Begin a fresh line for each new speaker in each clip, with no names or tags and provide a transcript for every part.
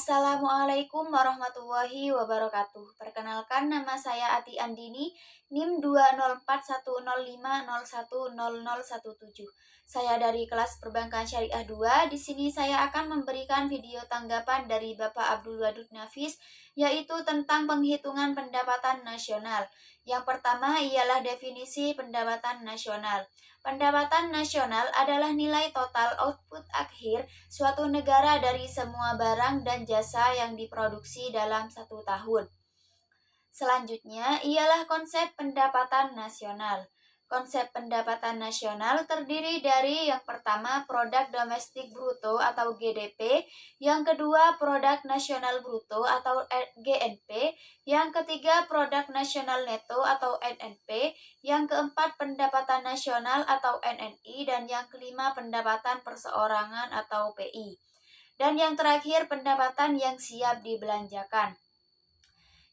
Assalamualaikum warahmatullahi wabarakatuh. Perkenalkan, nama saya Ati Andini, NIM 20410501017. Saya dari kelas Perbankan Syariah 2. Di sini saya akan memberikan video tanggapan dari Bapak Abdul Wadud Nafis, yaitu tentang penghitungan pendapatan nasional. Yang pertama ialah definisi pendapatan nasional. Pendapatan nasional adalah nilai total output akhir suatu negara dari semua barang dan jasa yang diproduksi dalam satu tahun. Selanjutnya ialah konsep pendapatan nasional. Konsep pendapatan nasional terdiri dari yang pertama produk domestik bruto atau GDP, yang kedua produk nasional bruto atau GNP, yang ketiga produk nasional neto atau NNP, yang keempat pendapatan nasional atau NNI, dan yang kelima pendapatan perseorangan atau PI. Dan yang terakhir pendapatan yang siap dibelanjakan.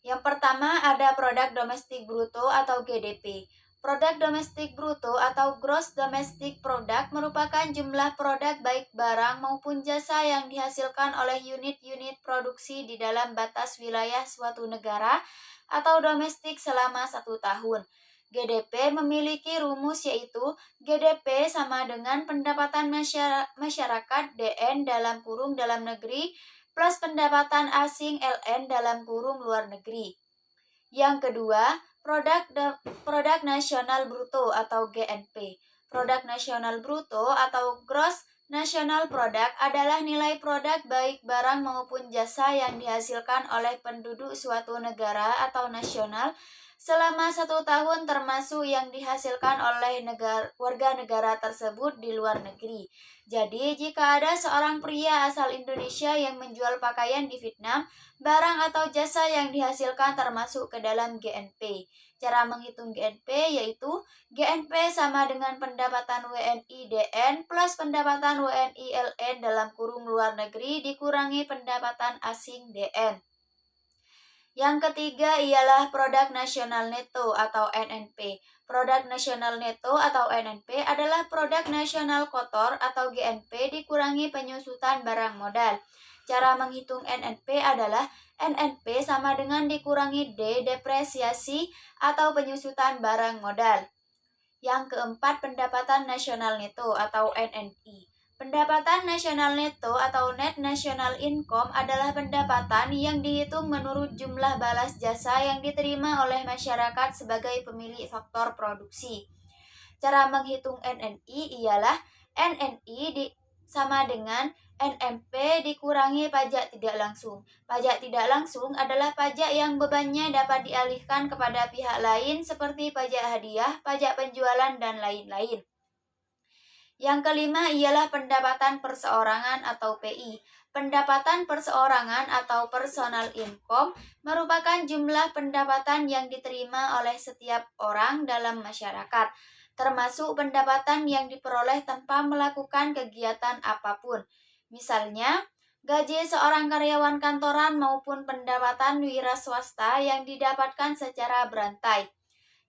Yang pertama ada produk domestik bruto atau GDP. Produk domestik bruto atau Gross Domestic Product merupakan jumlah produk baik barang maupun jasa yang dihasilkan oleh unit-unit produksi di dalam batas wilayah suatu negara atau domestik selama 1 tahun. GDP memiliki rumus yaitu GDP sama dengan pendapatan masyarakat DN dalam negeri plus pendapatan asing LN luar negeri. Yang kedua, produk nasional bruto atau GNP. Produk nasional bruto atau Gross National Product adalah nilai produk baik barang maupun jasa yang dihasilkan oleh penduduk suatu negara atau nasional selama 1 tahun, termasuk yang dihasilkan oleh warga negara tersebut di luar negeri. Jadi, jika ada seorang pria asal Indonesia yang menjual pakaian di Vietnam, barang atau jasa yang dihasilkan termasuk ke dalam GNP. Cara menghitung GNP yaitu GNP sama dengan pendapatan WNI DN plus pendapatan WNI LN luar negeri dikurangi pendapatan asing DN. Yang ketiga ialah produk nasional neto atau NNP. Produk nasional neto atau NNP adalah produk nasional kotor atau GNP dikurangi penyusutan barang modal. Cara menghitung NNP adalah NNP sama dengan dikurangi D depresiasi atau penyusutan barang modal. Yang keempat pendapatan nasional neto atau NNI. Pendapatan nasional neto atau Net National Income adalah pendapatan yang dihitung menurut jumlah balas jasa yang diterima oleh masyarakat sebagai pemilik faktor produksi. Cara menghitung NNI ialah NNI sama dengan NMP dikurangi pajak tidak langsung. Pajak tidak langsung adalah pajak yang bebannya dapat dialihkan kepada pihak lain seperti pajak hadiah, pajak penjualan, dan lain-lain. Yang kelima ialah pendapatan perseorangan atau PI. Pendapatan perseorangan atau personal income merupakan jumlah pendapatan yang diterima oleh setiap orang dalam masyarakat, termasuk pendapatan yang diperoleh tanpa melakukan kegiatan apapun. Misalnya, gaji seorang karyawan kantoran maupun pendapatan wira swasta yang didapatkan secara berantai.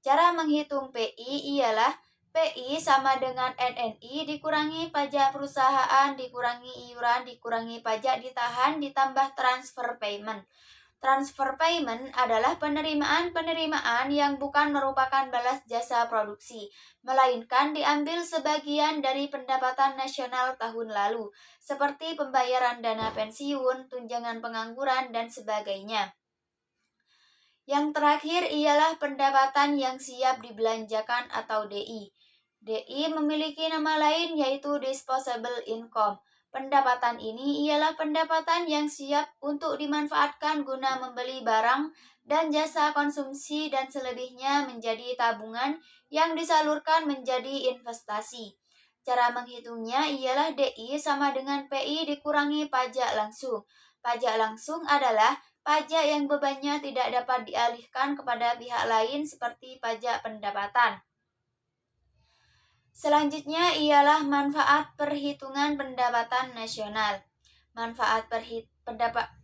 Cara menghitung PI ialah PI sama dengan NNI dikurangi pajak perusahaan, dikurangi iuran, dikurangi pajak ditahan, ditambah transfer payment. Transfer payment adalah penerimaan yang bukan merupakan balas jasa produksi, melainkan diambil sebagian dari pendapatan nasional tahun lalu, seperti pembayaran dana pensiun, tunjangan pengangguran, dan sebagainya. Yang terakhir ialah pendapatan yang siap dibelanjakan atau DI. DI memiliki nama lain yaitu disposable income. Pendapatan ini ialah pendapatan yang siap untuk dimanfaatkan guna membeli barang dan jasa konsumsi dan selebihnya menjadi tabungan yang disalurkan menjadi investasi. Cara menghitungnya ialah DI sama dengan PI dikurangi pajak langsung. Pajak langsung adalah pajak yang bebannya tidak dapat dialihkan kepada pihak lain seperti pajak pendapatan. Selanjutnya ialah manfaat perhitungan pendapatan nasional. Manfaat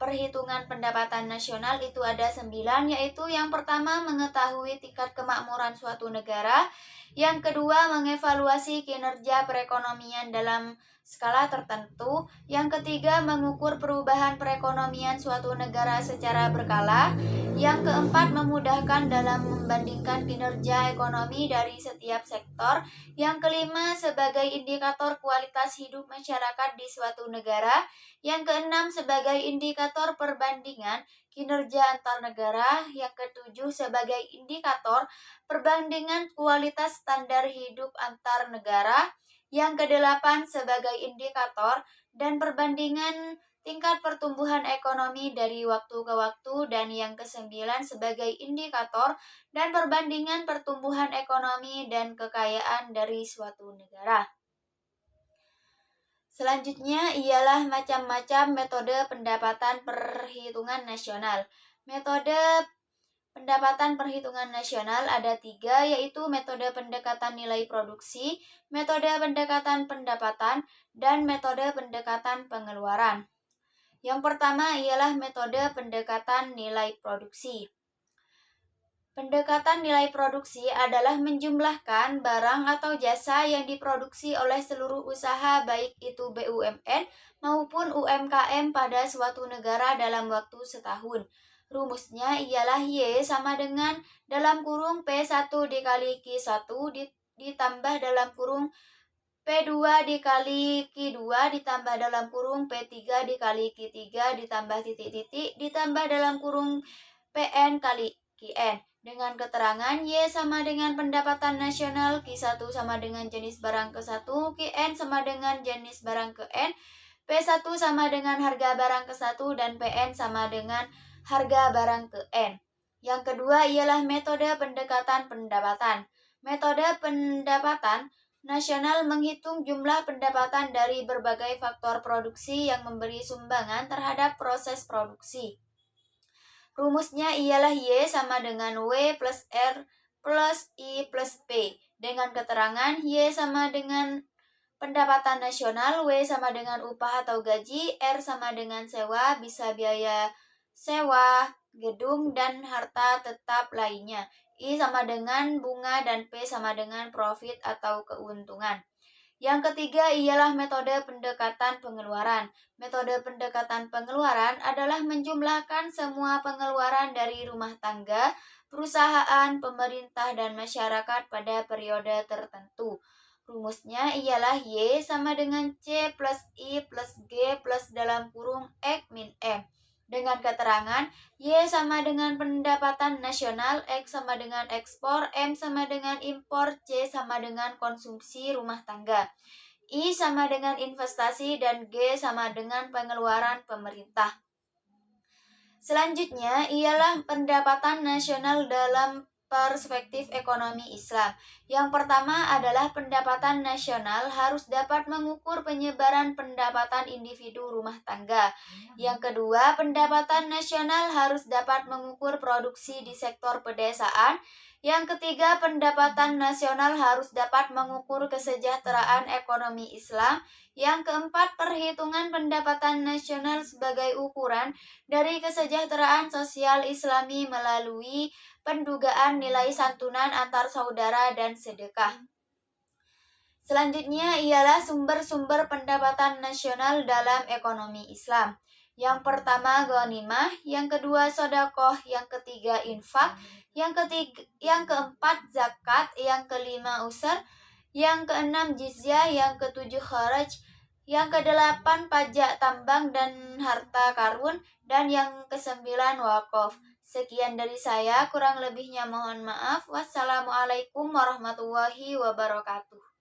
perhitungan pendapatan nasional itu ada 9, yaitu yang pertama mengetahui tingkat kemakmuran suatu negara, yang kedua mengevaluasi kinerja perekonomian dalam skala tertentu, yang ketiga mengukur perubahan perekonomian suatu negara secara berkala, yang keempat memudahkan dalam membandingkan kinerja ekonomi dari setiap sektor, yang kelima sebagai indikator kualitas hidup masyarakat di suatu negara, yang keenam sebagai indikator perbandingan kinerja antar negara, yang ketujuh sebagai indikator perbandingan kualitas standar hidup antar negara, yang kedelapan sebagai indikator dan perbandingan tingkat pertumbuhan ekonomi dari waktu ke waktu, dan yang kesembilan sebagai indikator dan perbandingan pertumbuhan ekonomi dan kekayaan dari suatu negara. Selanjutnya ialah macam-macam metode pendapatan perhitungan nasional. Metode pendapatan perhitungan nasional ada 3, yaitu metode pendekatan nilai produksi, metode pendekatan pendapatan, dan metode pendekatan pengeluaran. Yang pertama ialah metode pendekatan nilai produksi. Pendekatan nilai produksi adalah menjumlahkan barang atau jasa yang diproduksi oleh seluruh usaha baik itu BUMN maupun UMKM pada suatu negara dalam waktu setahun. Rumusnya ialah Y sama dengan dalam kurung P1 dikali Q1 ditambah dalam kurung P2 dikali Q2 ditambah dalam kurung P3 dikali Q3 ditambah titik-titik ditambah dalam kurung PN kali Qn. Dengan keterangan Y sama dengan pendapatan nasional, Q1 sama dengan jenis barang ke-1, Qn sama dengan jenis barang ke-N, P1 sama dengan harga barang ke-1, dan Pn sama dengan harga barang ke-N. Yang kedua ialah metode pendekatan pendapatan. Metode pendapatan nasional menghitung jumlah pendapatan dari berbagai faktor produksi yang memberi sumbangan terhadap proses produksi. Rumusnya ialah Y sama dengan W plus R plus I plus P. Dengan keterangan Y sama dengan pendapatan nasional, W sama dengan upah atau gaji, R sama dengan sewa, bisa biaya sewa, gedung, dan harta tetap lainnya. I sama dengan bunga, dan P sama dengan profit atau keuntungan. Yang ketiga ialah metode pendekatan pengeluaran. Metode pendekatan pengeluaran adalah menjumlahkan semua pengeluaran dari rumah tangga, perusahaan, pemerintah, dan masyarakat pada periode tertentu. Rumusnya ialah Y sama dengan C plus I plus G plus dalam kurung X min M. Dengan keterangan Y sama dengan pendapatan nasional, X sama dengan ekspor, M sama dengan impor, C sama dengan konsumsi rumah tangga, I sama dengan investasi, dan G sama dengan pengeluaran pemerintah. Selanjutnya ialah pendapatan nasional dalam perspektif ekonomi Islam. Yang pertama adalah pendapatan nasional harus dapat mengukur penyebaran pendapatan individu rumah tangga. Yang kedua, pendapatan nasional harus dapat mengukur produksi di sektor pedesaan. Yang ketiga, pendapatan nasional harus dapat mengukur kesejahteraan ekonomi Islam. Yang keempat, perhitungan pendapatan nasional sebagai ukuran dari kesejahteraan sosial Islami melalui pendugaan nilai santunan antar saudara dan sedekah. Selanjutnya ialah sumber-sumber pendapatan nasional dalam ekonomi Islam. Yang pertama ghanimah, yang kedua sedekah, yang ketiga infak, yang keempat zakat, yang kelima usur, yang keenam jizyah, yang ketujuh kharaj, yang kedelapan pajak tambang dan harta karun, dan yang kesembilan wakaf. Sekian dari saya, kurang lebihnya mohon maaf. Wassalamualaikum warahmatullahi wabarakatuh.